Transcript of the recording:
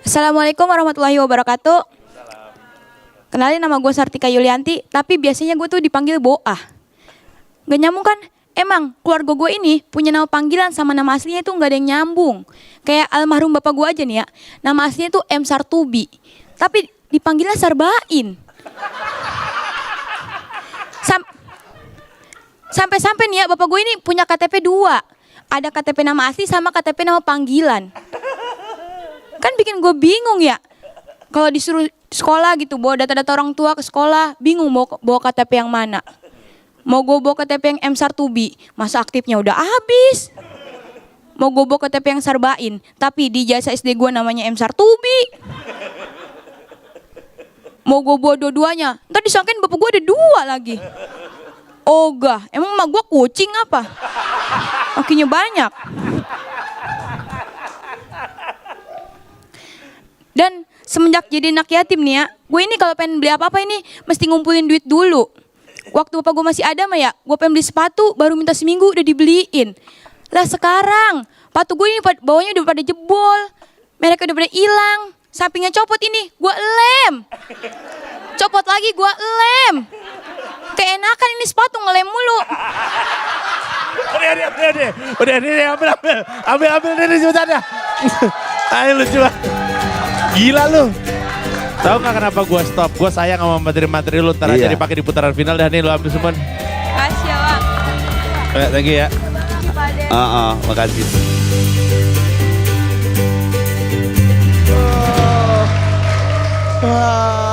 Assalamualaikum warahmatullahi wabarakatuh. Kenalin, nama gue Sartika Yulianti, tapi biasanya gue tuh dipanggil Boah. Gak nyambung kan? Emang keluarga gue ini punya nama panggilan sama nama aslinya itu gak ada yang nyambung. Kayak almarhum bapak gue aja nih ya, nama aslinya tuh M. Sartubi, tapi dipanggilnya Sarbain. Sampai-sampai nih ya, bapak gue ini punya KTP 2. Ada KTP nama asli sama KTP nama panggilan. Kan bikin gue bingung ya. Kalau disuruh sekolah gitu, bawa data-data orang tua ke sekolah, bingung mau bawa KTP yang mana. Mau gue bawa KTP yang M. Sartubi, masa aktifnya udah habis. Mau gue bawa KTP yang Sarbain, tapi di ijazah SD gue namanya M. Sartubi. Mau gue bawa dua-duanya, ntar disangkain bapak gue ada 2 lagi. Ogah, emang emak gue kucing apa? Kakinya banyak. Dan semenjak jadi anak yatim nih ya, gue ini kalau pengen beli apa-apa ini mesti ngumpulin duit dulu. Waktu bapak gue masih ada mah ya, gue pengen beli sepatu baru minta seminggu udah dibeliin. Lah sekarang, sepatu gue ini bawahnya udah pada jebol, mereknya udah pada hilang, sampingnya copot ini, gue lem. Copot lagi gue lem. Keenakan ini sepatu ngelem mulu. Udah, ambil dari sebentar. Ayo lucu banget. Gila lu. Tahu nggak kenapa gue stop? Gue sayang sama materi-materi lu. Ntar aja dipakai di putaran final dan nih lu ambil semua. Makasih ya Bang. Thank you ya. Makasih. Oh.